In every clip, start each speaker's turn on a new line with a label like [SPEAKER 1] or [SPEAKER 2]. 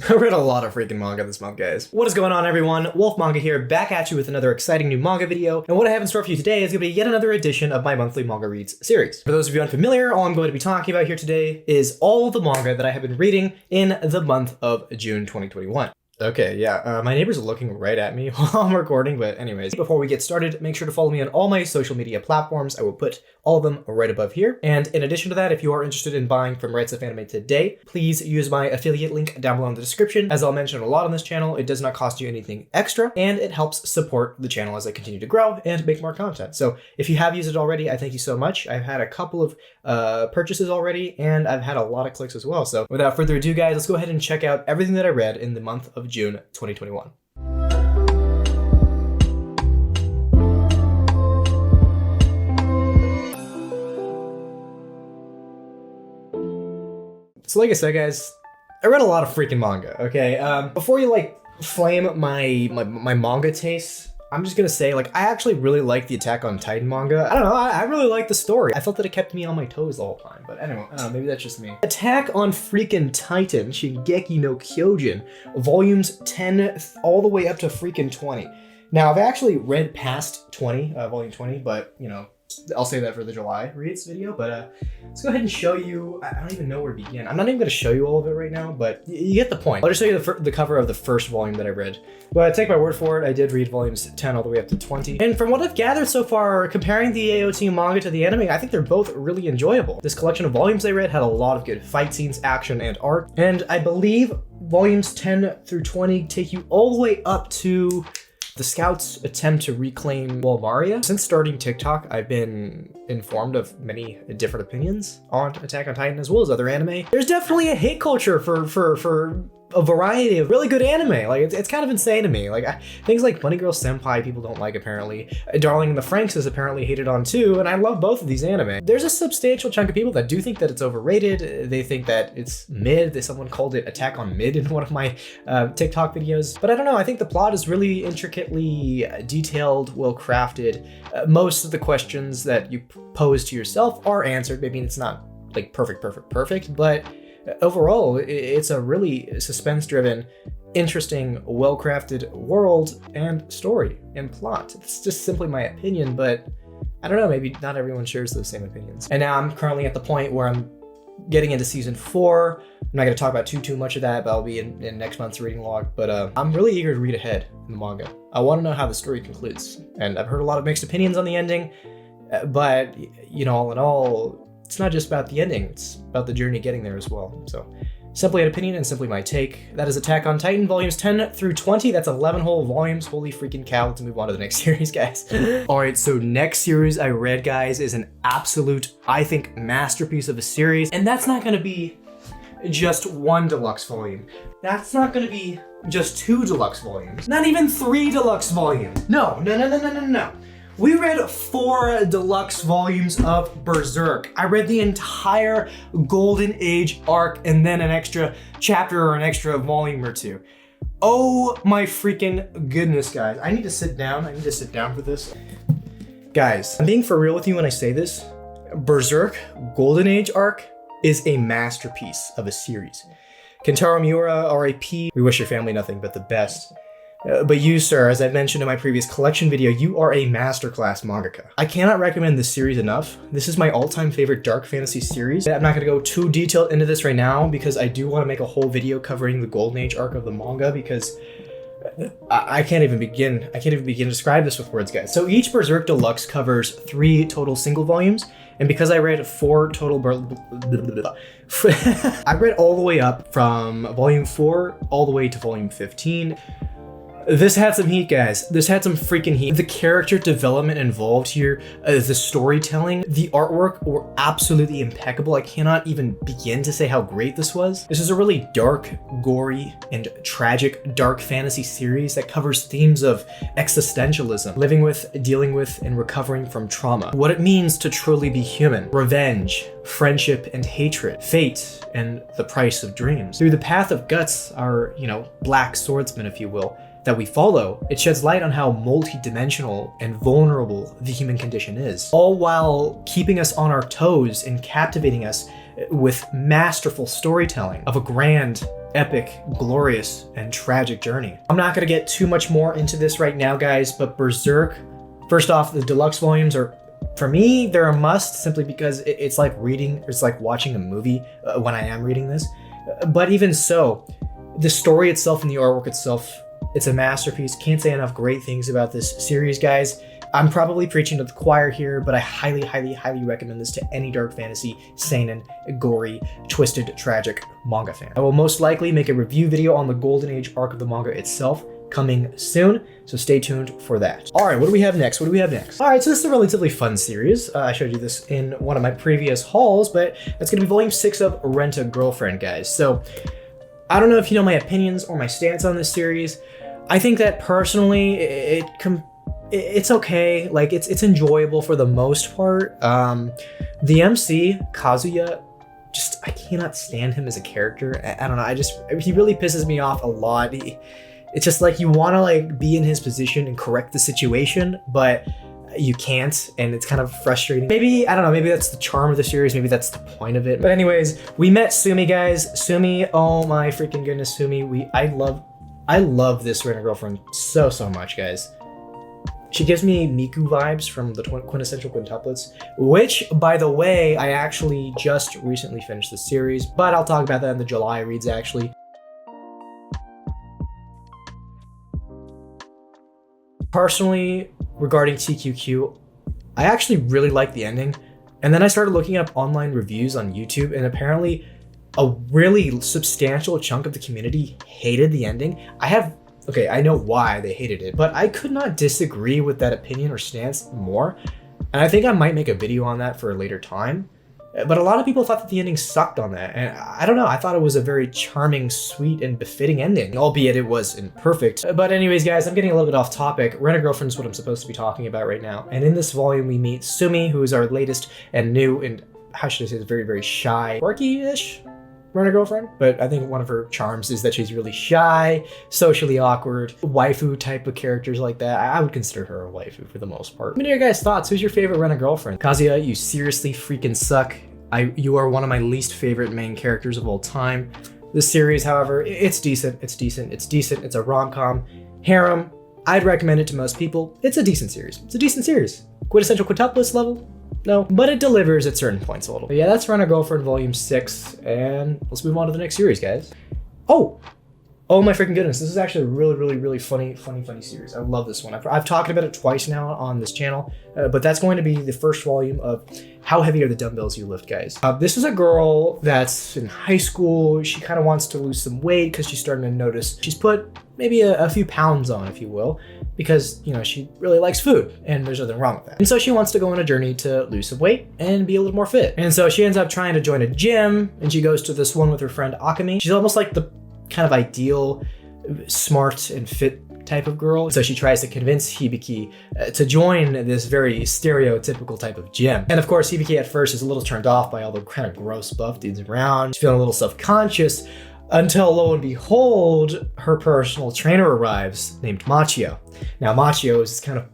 [SPEAKER 1] I read a lot of freaking manga this month, guys. What is going on, everyone? Wolf Manga here, back at you with another exciting new manga video. And what I have in store for you today is going to be yet another edition of my monthly manga reads series. For those of you unfamiliar, all I'm going to be talking about here today is all of the manga that I have been reading in the month of June 2021. Okay, yeah, my neighbors are looking right at me while I'm recording, but anyways, before we get started, make sure to follow me on all my social media platforms. I will put all of them right above here. And in addition to that, if you are interested in buying from Rights of Anime today, please use my affiliate link down below in the description. As I'll mention a lot on this channel, it does not cost you anything extra, and it helps support the channel as I continue to grow and make more content. So if you have used it already, I thank you so much. I've had a couple of purchases already, and I've had a lot of clicks as well. So without further ado, guys, let's go ahead and check out everything that I read in the month of June 2021. So like I said, guys, I read a lot of freaking manga, okay? Before you flame my manga taste, I'm just gonna say, I actually really like the Attack on Titan manga. I don't know, I really like the story. I felt that it kept me on my toes the whole time, but anyway, I don't know, maybe that's just me. Attack on freaking Titan, Shingeki no Kyojin, volumes 10 all the way up to freaking 20. Now, I've actually read past 20, volume 20, but, you know, I'll save that for the July reads video, but let's go ahead and show you. I don't even know where to begin. I'm not even going to show you all of it right now, but you get the point. I'll just show you the cover of the first volume that I read. But take my word for it, I did read volumes 10 all the way up to 20. And from what I've gathered so far, comparing the AOT manga to the anime, I think they're both really enjoyable. This collection of volumes I read had a lot of good fight scenes, action, and art. And I believe volumes 10 through 20 take you all the way up to the Scouts attempt to reclaim Walmaria. Since starting TikTok, I've been informed of many different opinions on Attack on Titan as well as other anime. There's definitely a hate culture for a variety of really good anime. It's kind of insane to me. Things like Bunny Girl Senpai people don't like apparently. Darling in the Franxx is apparently hated on too, and I love both of these anime. There's a substantial chunk of people that do think that it's overrated. They think that it's mid. Someone called it Attack on Mid in one of my TikTok videos. But I don't know, I think the plot is really intricately detailed, well crafted. Most of the questions that you pose to yourself are answered. Maybe it's not perfect, but overall, it's a really suspense-driven, interesting, well-crafted world and story and plot. It's just simply my opinion, but I don't know, maybe not everyone shares those same opinions. And now I'm currently at the point where I'm getting into season 4. I'm not going to talk about too much of that, but I'll be in next month's reading log. But I'm really eager to read ahead in the manga. I want to know how the story concludes. And I've heard a lot of mixed opinions on the ending, but, you know, all in all, it's not just about the ending, it's about the journey getting there as well. So, simply an opinion and simply my take. That is Attack on Titan, volumes 10 through 20. That's 11 whole volumes. Holy freaking cow. Let's move on to the next series, guys. All right, so next series I read, guys, is an absolute, I think, masterpiece of a series. And that's not going to be just one deluxe volume. That's not going to be just 2 deluxe volumes. Not even 3 deluxe volumes. No. We read 4 deluxe volumes of Berserk. I read the entire Golden Age arc and then an extra chapter or an extra volume or 2. Oh my freaking goodness, guys. I need to sit down. For this. Guys, I'm being for real with you when I say this. Berserk Golden Age arc is a masterpiece of a series. Kentaro Miura, R.I.P. We wish your family nothing but the best. But you, sir, as I mentioned in my previous collection video, you are a masterclass mangaka. I cannot recommend this series enough. This is my all-time favorite dark fantasy series. I'm not gonna go too detailed into this right now because I do want to make a whole video covering the Golden Age arc of the manga because I can't even begin to describe this with words, guys. So each Berserk Deluxe covers 3 total single volumes, and because I read 4 total I read all the way up from volume 4 all the way to volume 15. This had some heat, guys. This had some freaking heat. The character development involved here, the storytelling, the artwork were absolutely impeccable. I cannot even begin to say how great this was. This is a really dark, gory, and tragic dark fantasy series that covers themes of existentialism, living with, dealing with, and recovering from trauma, what it means to truly be human, revenge, friendship and hatred, fate, and the price of dreams. Through the path of guts, our, black swordsman, if you will, that we follow, it sheds light on how multi-dimensional and vulnerable the human condition is, all while keeping us on our toes and captivating us with masterful storytelling of a grand, epic, glorious, and tragic journey. I'm not gonna get too much more into this right now, guys, but Berserk, first off, the deluxe volumes are, for me, they're a must simply because it's like watching a movie when I am reading this. But even so, the story itself and the artwork itself, it's a masterpiece. Can't say enough great things about this series, guys. I'm probably preaching to the choir here, but I highly, highly, highly recommend this to any dark fantasy, seinen, gory, twisted, tragic manga fan. I will most likely make a review video on the Golden Age arc of the manga itself coming soon, so stay tuned for that. All right, what do we have next? All right, so this is a relatively fun series. I showed you this in one of my previous hauls, but it's gonna be volume 6 of Rent a Girlfriend, guys. So I don't know if you know my opinions or my stance on this series. I think that personally, it's okay. Like it's enjoyable for the most part. The MC Kazuya, I cannot stand him as a character. I don't know. He really pisses me off a lot. It's just like you want to like be in his position and correct the situation, but you can't, and it's kind of frustrating. Maybe, I don't know, maybe that's the charm of the series, maybe that's the point of it. But anyways, we met Sumi, guys. Sumi, oh my freaking goodness, Sumi. I love this Rent a Girlfriend so much, guys. She gives me Miku vibes from the quintessential quintuplets, which, by the way, I actually just recently finished the series, but I'll talk about that in the July reads, actually. Personally, regarding TQQ, I actually really liked the ending, and then I started looking up online reviews on YouTube, and apparently a really substantial chunk of the community hated the ending. I know why they hated it, but I could not disagree with that opinion or stance more, and I think I might make a video on that for a later time. But a lot of people thought that the ending sucked on that, and I don't know, I thought it was a very charming, sweet, and befitting ending, albeit it was imperfect. But anyways, guys, I'm getting a little bit off topic. Rent a Girlfriend is what I'm supposed to be talking about right now, and in this volume we meet Sumi, who is our latest and new, and how should I say this, very, very shy, quirky-ish Rent a Girlfriend, but I think one of her charms is that she's really shy, socially awkward, waifu type of characters like that. I would consider her a waifu for the most part. Let me know your guys' thoughts. Who's your favorite Rent a Girlfriend? Kazuya, you seriously freaking suck. You are one of my least favorite main characters of all time. This series, however, it's decent. It's a rom-com. Harem, I'd recommend it to most people. It's a decent series. Quintessential quintuplets level? No, but it delivers at certain points a little. But yeah, that's Rent a Girlfriend volume 6, and let's move on to the next series, guys. Oh my freaking goodness, this is actually a really funny series. I love this one. I've talked about it twice now on this channel, but that's going to be the first volume of How Heavy Are the Dumbbells You Lift, guys. This is a girl that's in high school. She kind of wants to lose some weight because she's starting to notice she's put maybe a few pounds on, if you will, because, you know, she really likes food and there's nothing wrong with that. And so she wants to go on a journey to lose some weight and be a little more fit. And so she ends up trying to join a gym, and she goes to this one with her friend Akemi. She's almost like the kind of ideal, smart and fit type of girl. So she tries to convince Hibiki to join this very stereotypical type of gym. And of course, Hibiki at first is a little turned off by all the kind of gross buff dudes around. She's feeling a little self-conscious until, lo and behold, her personal trainer arrives named Machio. Now, Machio is this kind of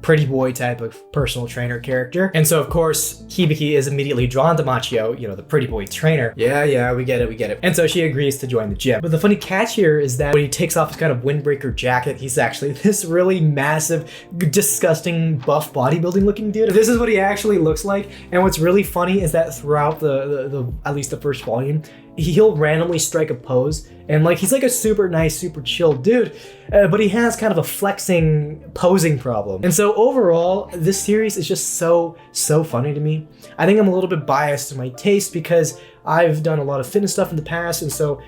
[SPEAKER 1] pretty boy type of personal trainer character. And so, of course, Hibiki is immediately drawn to Machio, you know, the pretty boy trainer. Yeah, we get it. And so she agrees to join the gym. But the funny catch here is that when he takes off his kind of windbreaker jacket, he's actually this really massive, disgusting, buff bodybuilding looking dude. This is what he actually looks like. And what's really funny is that throughout the at least the first volume, he'll randomly strike a pose, and like he's like a super nice, super chill dude, but he has kind of a flexing posing problem. And so overall, this series is just so funny to me. I think I'm a little bit biased in my taste because I've done a lot of fitness stuff in the past, and so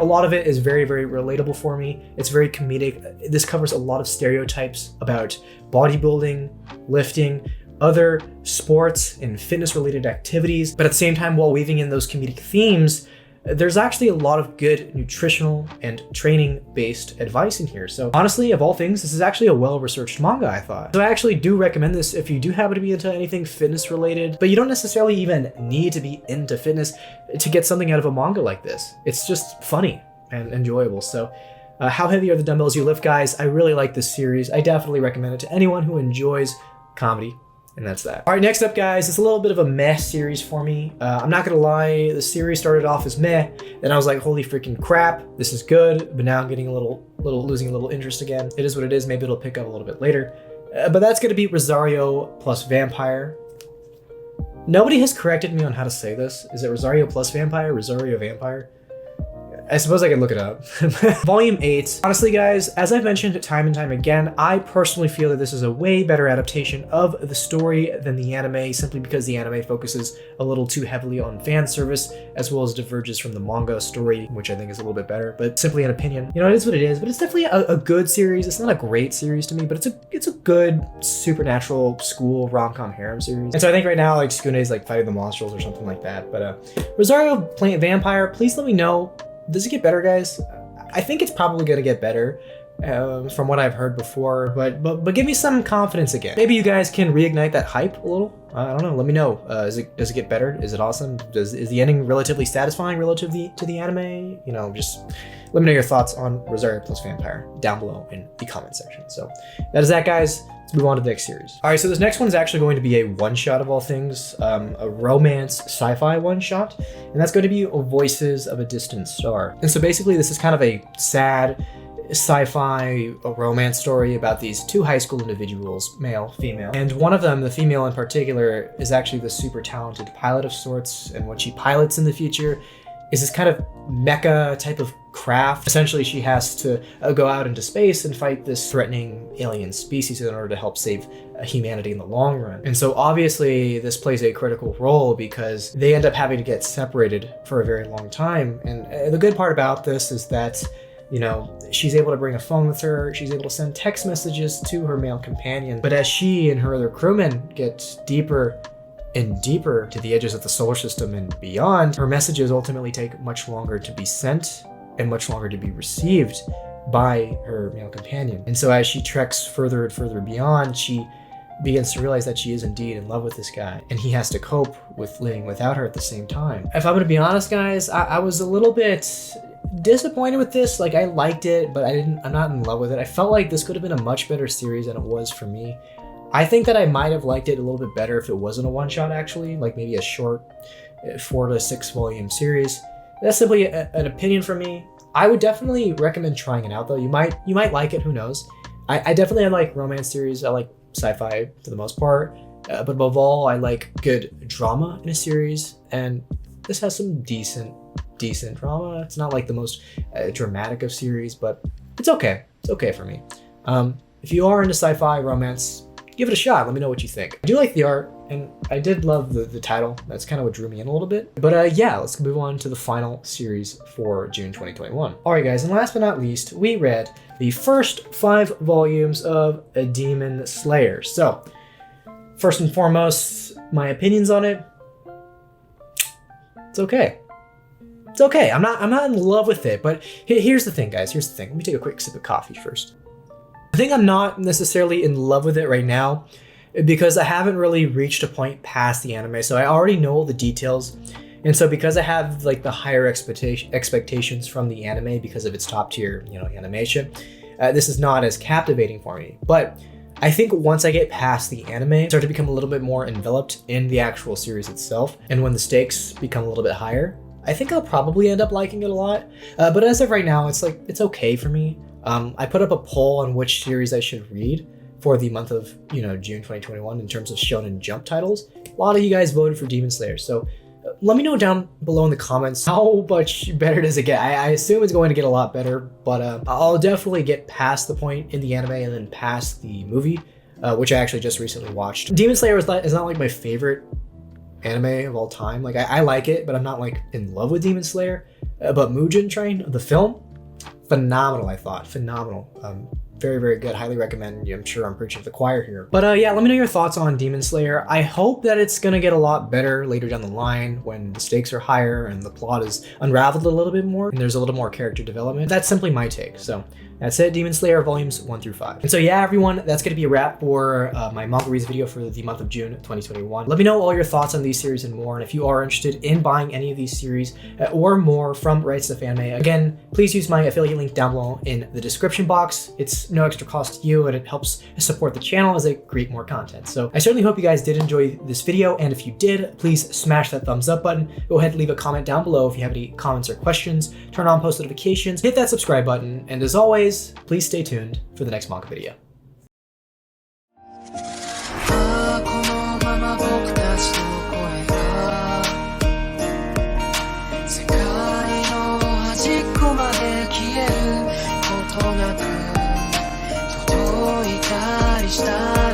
[SPEAKER 1] a lot of it is very relatable for me. It's very comedic. This covers a lot of stereotypes about bodybuilding, lifting, other sports and fitness related activities, but at the same time, while weaving in those comedic themes, there's actually a lot of good nutritional and training-based advice in here. So honestly, of all things, this is actually a well-researched manga, I thought. So I actually do recommend this if you do happen to be into anything fitness-related, but you don't necessarily even need to be into fitness to get something out of a manga like this. It's just funny and enjoyable. So How heavy are the dumbbells you lift, guys? I really like this series. I definitely recommend it to anyone who enjoys comedy. And that's that. All right, next up, guys, it's a little bit of a meh series for me. I'm not gonna lie, the series started off as meh, then I was like, holy freaking crap, this is good, but now I'm getting losing a little interest again. It is what it is, maybe it'll pick up a little bit later. But that's gonna be ROSARIO+VAMPIRE. Nobody has corrected me on how to say this. Is it ROSARIO+VAMPIRE, ROSARIO+VAMPIRE? I suppose I could look it up. Volume 8. Honestly, guys, as I've mentioned time and time again, I personally feel that this is a way better adaptation of the story than the anime, simply because the anime focuses a little too heavily on fan service, as well as diverges from the manga story, which I think is a little bit better, but simply an opinion. You know, it is what it is, but it's definitely a good series. It's not a great series to me, but it's a good supernatural school rom-com harem series. And so I think right now, like, Sukune is like fighting the monsters or something like that. But ROSARIO+VAMPIRE, please let me know. Does it get better, guys? I think it's probably gonna get better from what I've heard before, but give me some confidence again. Maybe you guys can reignite that hype a little. I don't know. Let me know. Does it get better? Is it awesome? Is the ending relatively satisfying relative to the anime? You know, just let me know your thoughts on ROSARIO+VAMPIRE down below in the comment section. So that is that, guys. Let's move on to the next series. All right, so this next one is actually going to be a one-shot of all things, a romance sci-fi one-shot, and that's going to be Voices of a Distant Star. And so basically this is kind of a sad sci-fi romance story about these two high school individuals, male, female, and one of them, the female in particular, is actually the super talented pilot of sorts, and what she pilots in the future is this kind of mecha type of craft. Essentially, she has to go out into space and fight this threatening alien species in order to help save humanity in the long run. And so obviously this plays a critical role because they end up having to get separated for a very long time. And the good part about this is that, you know, she's able to bring a phone with her, she's able to send text messages to her male companion. But as she and her other crewmen get deeper and deeper to the edges of the solar system and beyond, her messages ultimately take much longer to be sent and much longer to be received by her male companion. And so as she treks further and further beyond, she begins to realize that she is indeed in love with this guy, and he has to cope with living without her at the same time. If I'm gonna be honest, guys, I was a little bit disappointed with this. Like, I liked it, but I'm not in love with it. I felt like this could have been a much better series than it was for me. I think that I might have liked it a little bit better if it wasn't a one-shot, actually, like maybe a short 4 to 6 volume series. That's simply an opinion from me. I would definitely recommend trying it out, though. You might like it, who knows. I definitely like romance series. I like sci-fi for the most part, but above all, I like good drama in a series, and this has some decent drama. It's not like the most dramatic of series, but it's okay. It's okay for me. If you are into sci-fi romance, give it a shot. Let me know what you think. I do like the art, and I did love the title. That's kind of what drew me in a little bit. But yeah, let's move on to the final series for June 2021. All right, guys, and last but not least, we read the first 5 volumes of Demon Slayer. So, first and foremost, my opinions on it. It's okay. It's okay. I'm not in love with it, but here's the thing, guys. Here's the thing. Let me take a quick sip of coffee first. I think I'm not necessarily in love with it right now because I haven't really reached a point past the anime, so I already know all the details. And so because I have like the higher expectations from the anime because of its top tier, you know, animation, this is not as captivating for me. But I think once I get past the anime, I start to become a little bit more enveloped in the actual series itself. And when the stakes become a little bit higher, I think I'll probably end up liking it a lot. But as of right now, it's okay for me. I put up a poll on which series I should read for the month of, you know, June 2021 in terms of Shonen Jump titles. A lot of you guys voted for Demon Slayer, so let me know down below in the comments how much better does it get. I assume it's going to get a lot better, but I'll definitely get past the point in the anime and then past the movie, which I actually just recently watched. Demon Slayer is not like my favorite anime of all time. Like, I like it, but I'm not like in love with Demon Slayer. But Mugen Train, the film, phenomenal, I thought. Phenomenal. Very, very good. Highly recommend. I'm sure I'm preaching to the choir here. But yeah, let me know your thoughts on Demon Slayer. I hope that it's gonna get a lot better later down the line when the stakes are higher and the plot is unraveled a little bit more and there's a little more character development. That's simply my take. So That's it, Demon Slayer volumes 1 through 5. And so yeah, everyone, that's gonna be a wrap for my manga reads video for the month of June 2021. Let me know all your thoughts on these series and more, and if you are interested in buying any of these series or more from Rights to Fanmade, again, please use my affiliate link down below in the description box. It's no extra cost to you, and it helps support the channel as I create more content. So I certainly hope you guys did enjoy this video, and if you did, please smash that thumbs up button. Go ahead and leave a comment down below if you have any comments or questions. Turn on post notifications, hit that subscribe button, and as always, please stay tuned for the next manga video.
[SPEAKER 2] Stop.